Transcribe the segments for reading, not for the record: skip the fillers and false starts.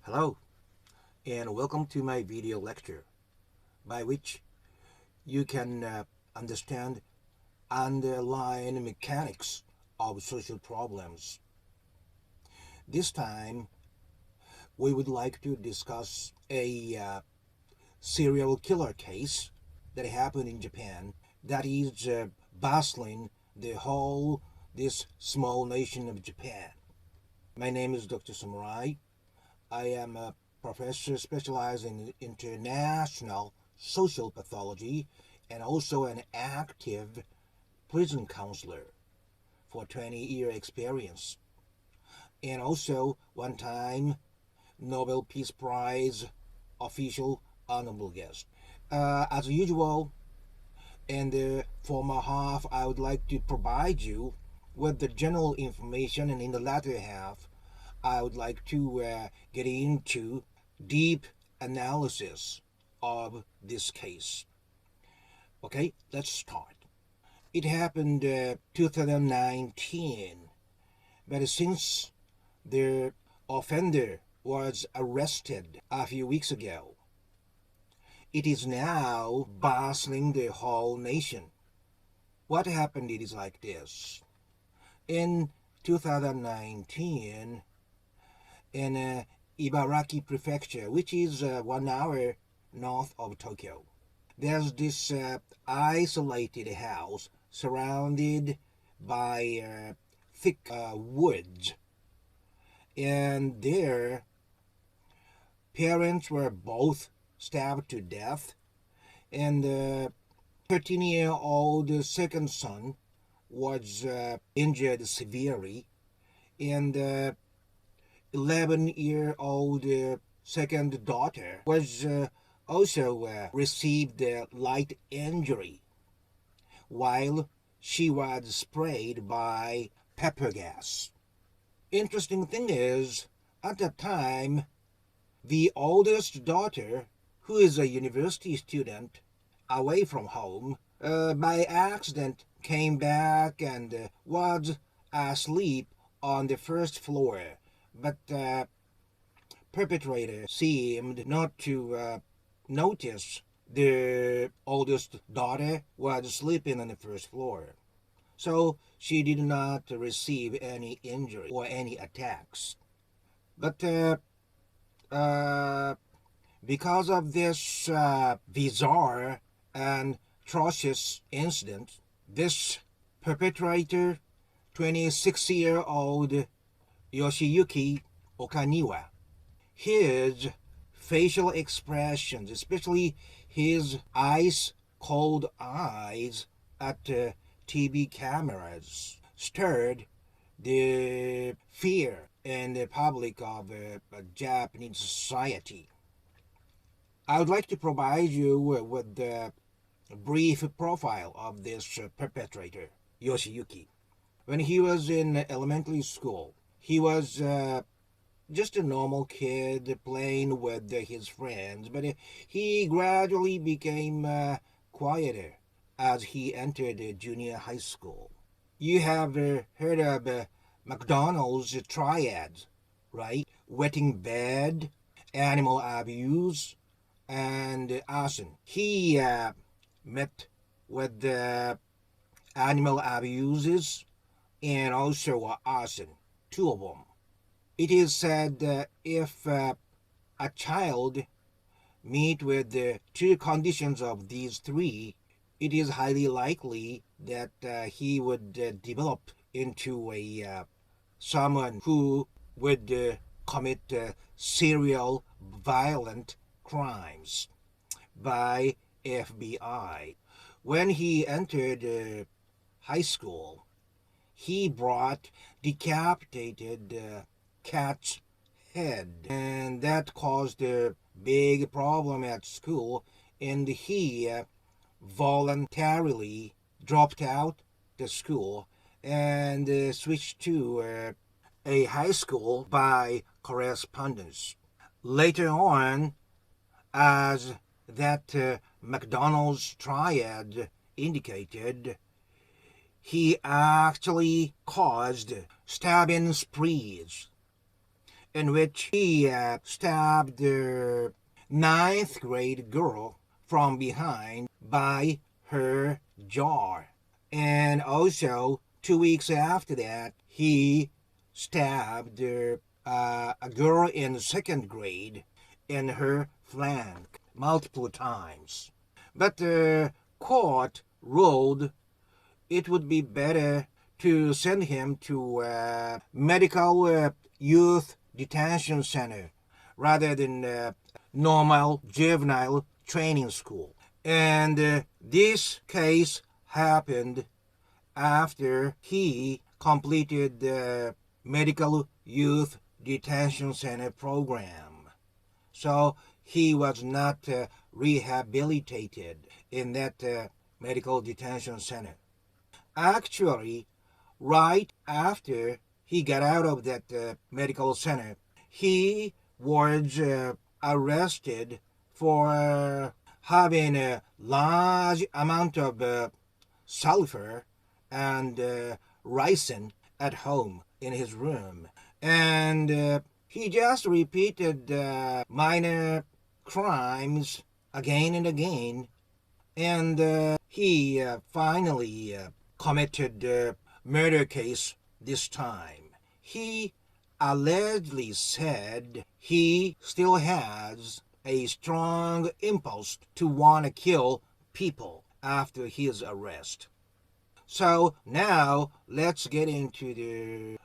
Hello, and welcome to my video lecture, by which you can understand underlying mechanics of social problems. This time, we would like to discuss a serial killer case that happened in Japan that is bustling this small nation of Japan. My name is Dr. Samurai. I am a professor specializing in international social pathology and also an active prison counselor for 20-year experience. And also one time Nobel Peace Prize official honorable guest. As usual, in the former half, I would like to provide you with the general information, and in the latter half, I would like to get into deep analysis of this case. Okay, let's start. It happened 2019, but since the offender was arrested a few weeks ago, it is now bustling the whole nation. What happened? It is like this. In 2019, in Ibaraki Prefecture, which is 1 hour north of Tokyo, there's this isolated house surrounded by thick woods, and their parents were both stabbed to death, and the 13-year-old second son was injured severely, and 11-year-old second daughter was also received a light injury while she was sprayed by pepper gas. Interesting thing is, at that time, the oldest daughter, who is a university student away from home, by accident came back and was asleep on the first floor, but perpetrator seemed not to notice the oldest daughter was sleeping on the first floor. So she did not receive any injury or any attacks. But because of this bizarre and atrocious incident, this perpetrator, 26-year-old Yoshiyuki Okaniwa, his facial expressions, especially his ice-cold eyes at TV cameras, stirred the fear in the public of Japanese society. I would like to provide you with a brief profile of this perpetrator, Yoshiyuki. When he was in elementary school, he was just a normal kid playing with his friends, but he gradually became quieter as he entered junior high school. You have heard of McDonald's triads, right? Wetting bed, animal abuse, and arson. He met with the animal abuses and also arson, two of them. It is said that if a child meet with the two conditions of these three, it is highly likely that he would develop into a someone who would commit serial violent crimes by FBI. When he entered high school, he brought decapitated cat's head, and that caused a big problem at school, and he voluntarily dropped out the school and switched to a high school by correspondence. Later on, as that McDonald's triad indicated, he actually caused stabbing sprees in which he stabbed the ninth grade girl from behind by her jaw. And also, 2 weeks after that, he stabbed a girl in second grade in her flank multiple times. But the court ruled it would be better to send him to a medical youth detention center rather than normal juvenile training school. And this case happened after he completed the medical youth detention center program. So he was not rehabilitated in that medical detention center. Actually, right after he got out of that medical center, he was arrested for having a large amount of sulfur and ricin at home in his room. And he just repeated minor crimes again and again. And he finally committed murder case this time. He allegedly said he still has a strong impulse to want to kill people after his arrest. So now let's get into the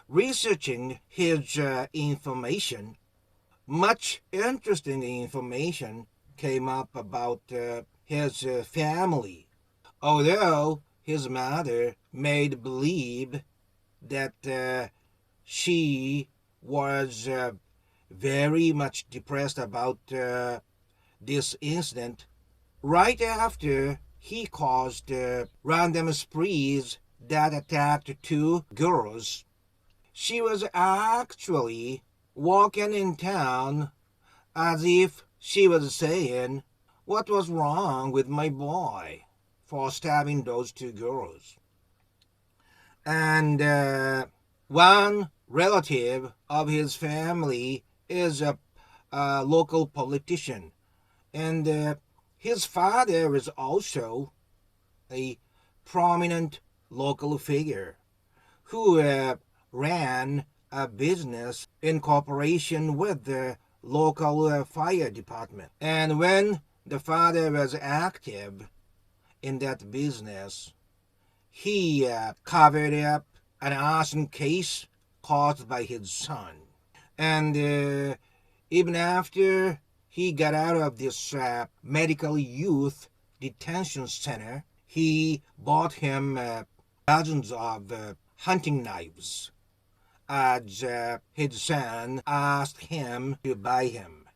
researching his information. Much interesting information came up about his family. Although his mother made believe that she was very much depressed about this incident, right after he caused random sprees that attacked two girls, she was actually walking in town as if she was saying, "What was wrong with my boy for stabbing those two girls?" And one relative of his family is a local politician, and his father is also a prominent local figure who ran a business in cooperation with the local fire department. And when the father was active in that business, he covered up an arson case caused by his son. And even after he got out of this medical youth detention center, he bought him dozens of hunting knives as his son asked him to buy him.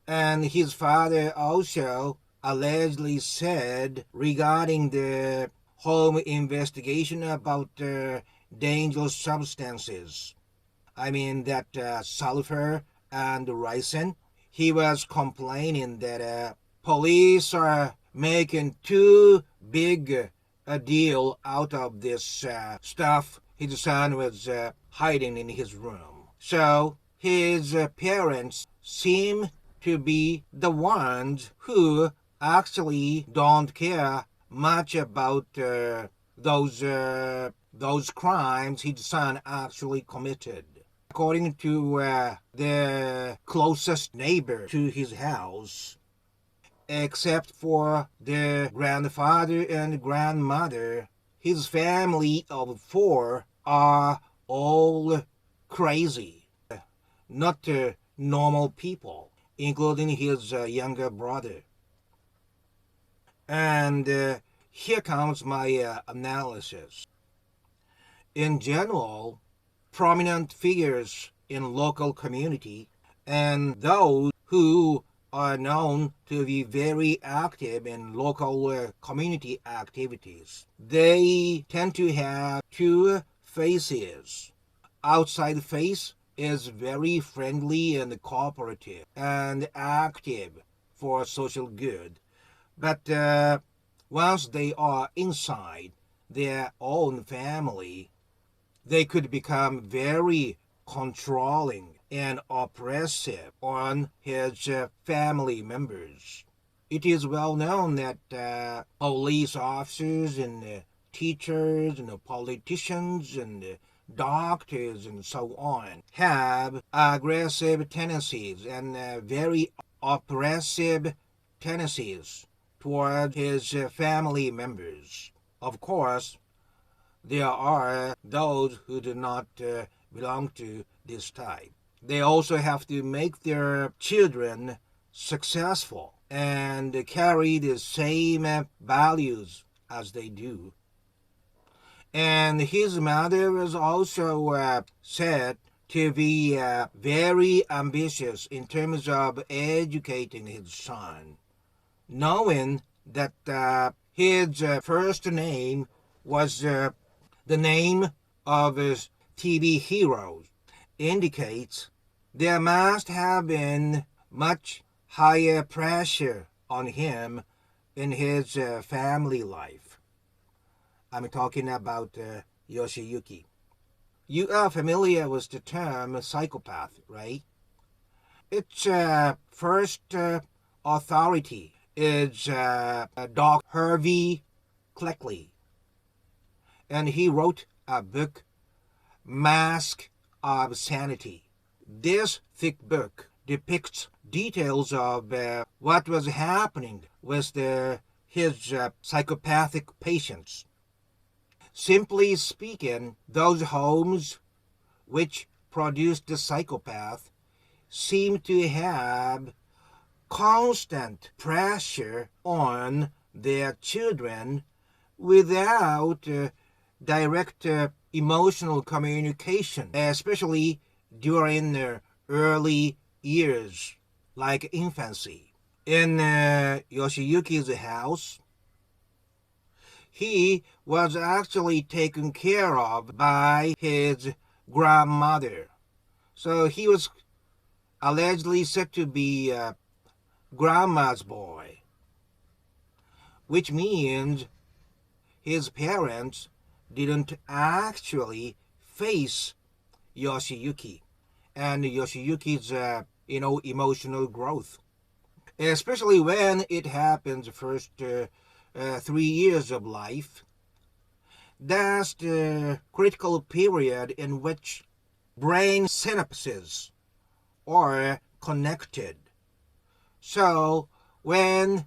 And his father also allegedly said regarding the home investigation about dangerous substances, I mean that sulfur and ricin, he was complaining that police are making too big a deal out of this stuff his son was hiding in his room. So his parents seem to be the ones who actually don't care much about those crimes his son actually committed. According to the closest neighbor to his house, except for the grandfather and grandmother, his family of four are all crazy, not normal people, including his younger brother. And here comes my analysis. In general, prominent figures in local community and those who are known to be very active in local community activities, they tend to have two faces. Outside face is very friendly and cooperative and active for social good. But once they are inside, their own family, they could become very controlling and oppressive on his family members. It is well known that police officers and teachers and politicians and doctors and so on have aggressive tendencies and very oppressive tendencies toward his family members. Of course, there are those who do not belong to this type. They also have to make their children successful and carry the same values as they do. And his mother was also said to be very ambitious in terms of educating his son, knowing that his first name was the name of his TV heroes, indicates there must have been much higher pressure on him in his family life. I'm talking about Yoshiyuki. You are familiar with the term psychopath, right? Its first authority is Dr. Hervey Cleckley, and he wrote a book, Mask of Sanity. This thick book depicts details of what was happening with his psychopathic patients. Simply speaking, those homes which produced the psychopath seem to have constant pressure on their children without direct emotional communication, especially during their early years, like infancy. In Yoshiyuki's house, he was actually taken care of by his grandmother. So he was allegedly said to be grandma's boy, which means his parents didn't actually face Yoshiyuki and Yoshiyuki's emotional growth, especially when it happens first 3 years of life. That's the critical period in which brain synapses are connected. So when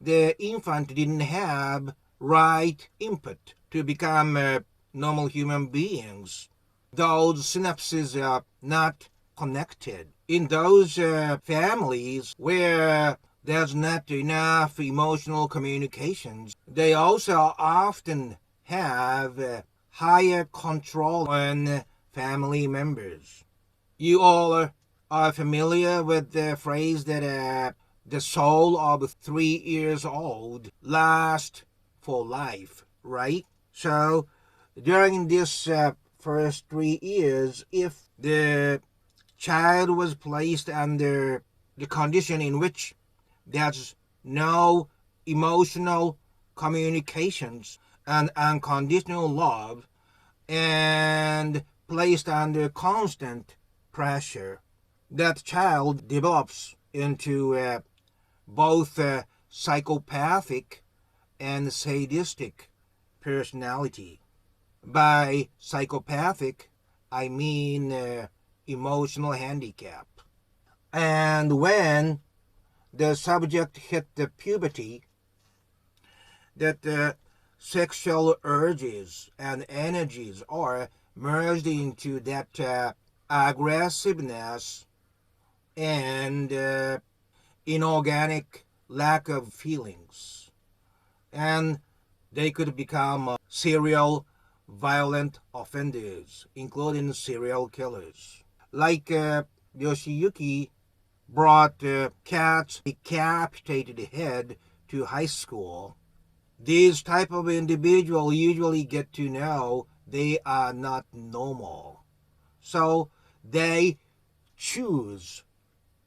the infant didn't have right input to become normal human beings, those synapses are not connected. In those families where there's not enough emotional communications, they also often have higher control on family members. You all are familiar with the phrase that the soul of 3 years old lasts for life, right? So during this first 3 years, if the child was placed under the condition in which there's no emotional communications and unconditional love, and placed under constant pressure, that child develops into both psychopathic and sadistic personality. By psychopathic, I mean emotional handicap. And when the subject hit the puberty, that the sexual urges and energies are merged into that aggressiveness and inorganic lack of feelings. And they could become serial violent offenders, including serial killers. Like Yoshiyuki brought Cat's decapitated head to high school. These type of individuals usually get to know they are not normal. So they choose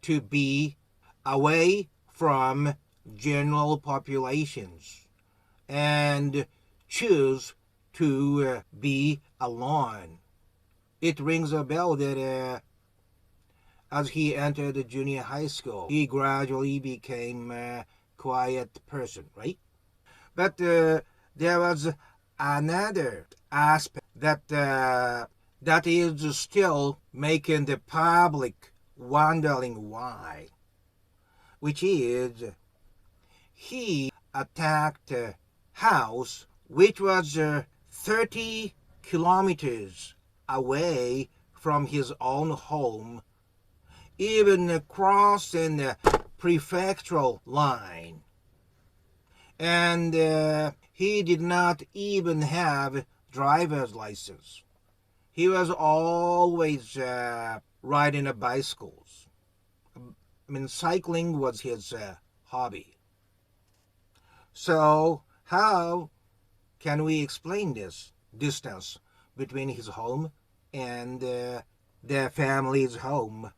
to be away from general populations and choose to be alone. It rings a bell that as he entered the junior high school, he gradually became a quiet person, right? But there was another aspect that is still making the public wondering why, which is he attacked a house which was 30 kilometers away from his own home, even crossing the prefectural line. And he did not even have driver's license. He was always riding a bicycles. I mean, cycling was his hobby. So how can we explain this distance between his home and their family's home,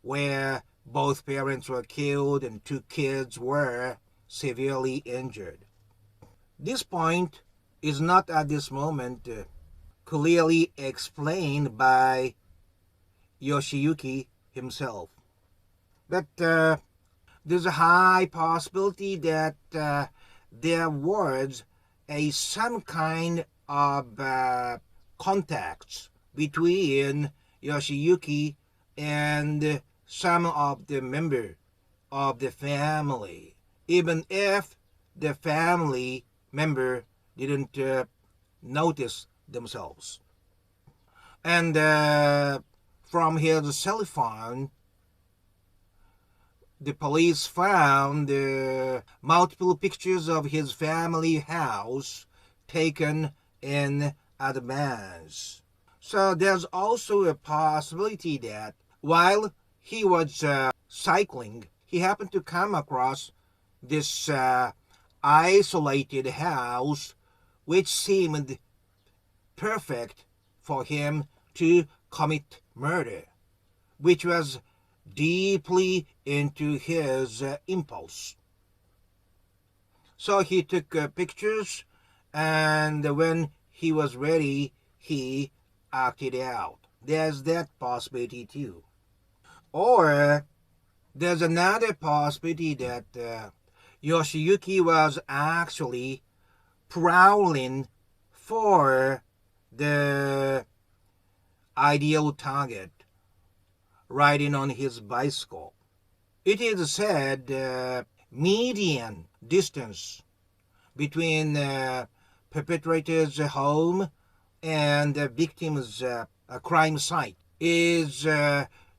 where both parents were killed and two kids were severely injured? This point is not at this moment clearly explained by Yoshiyuki himself. But there's a high possibility that there was some kind of contacts between Yoshiyuki and some of the members of the family, even if the family member didn't notice themselves. And from his cell phone, the police found multiple pictures of his family house taken in advance. So there's also a possibility that while he was cycling, he happened to come across this isolated house which seemed perfect for him to commit murder, which was deeply into his impulse. So he took pictures, and when he was ready, he acted out. There's that possibility too. Or there's another possibility that Yoshiyuki was actually prowling for the ideal target, riding on his bicycle. It is said median distance between the perpetrator's home and the victim's crime site is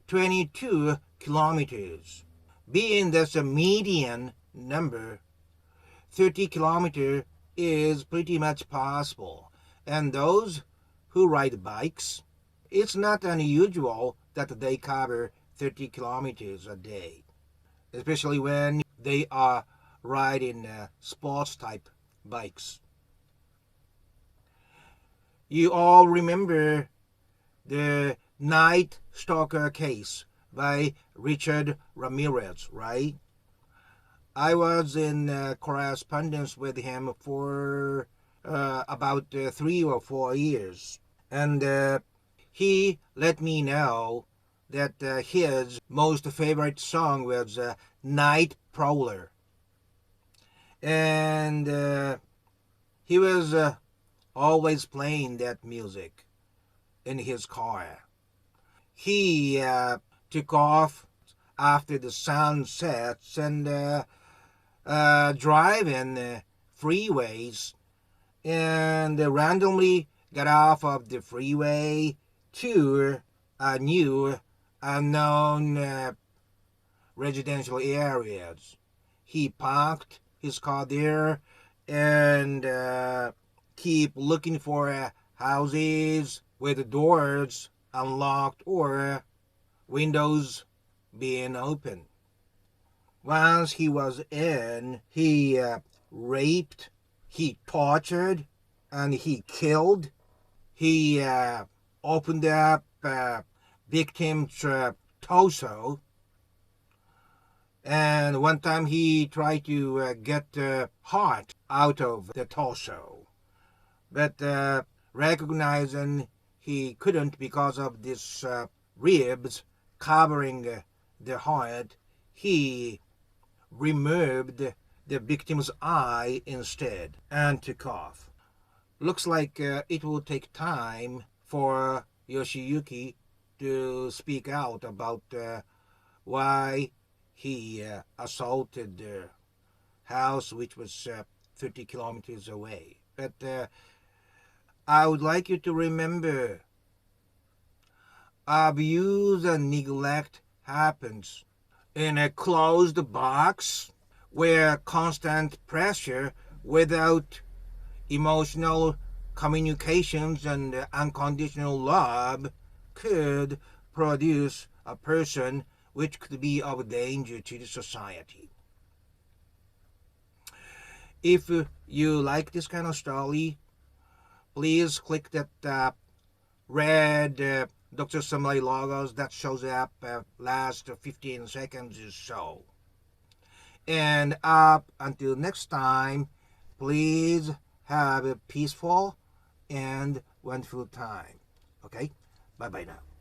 22 kilometers. Being that's a median number, 30 kilometers is pretty much possible. And those who ride bikes, it's not unusual that they cover 30 kilometers a day, especially when they are riding sports type bikes. You all remember the Night Stalker case by Richard Ramirez, right? I was in correspondence with him for about 3 or 4 years. And he let me know that his most favorite song was Night Prowler. And he was always playing that music in his car. He took off after the sun sets and driving freeways, and randomly got off of the freeway to a new unknown residential areas. He parked his car there and keep looking for houses with the doors unlocked or windows being open. Once he was in, he raped, he tortured, and he killed. He opened up victim's torso, and one time he tried to get the heart out of the torso. But recognizing he couldn't because of this ribs covering the heart, he removed the victim's eye instead and took off. Looks like it will take time for Yoshiyuki to speak out about why he assaulted the house, which was 30 kilometers away. But I would like you to remember, abuse and neglect happens in a closed box where constant pressure without emotional communications and unconditional love could produce a person which could be of danger to the society. If you like this kind of story, please click that red Dr. Samlay logos that shows up last 15 seconds or so. And up until next time, please have a peaceful and wonderful time. Okay? Bye bye now.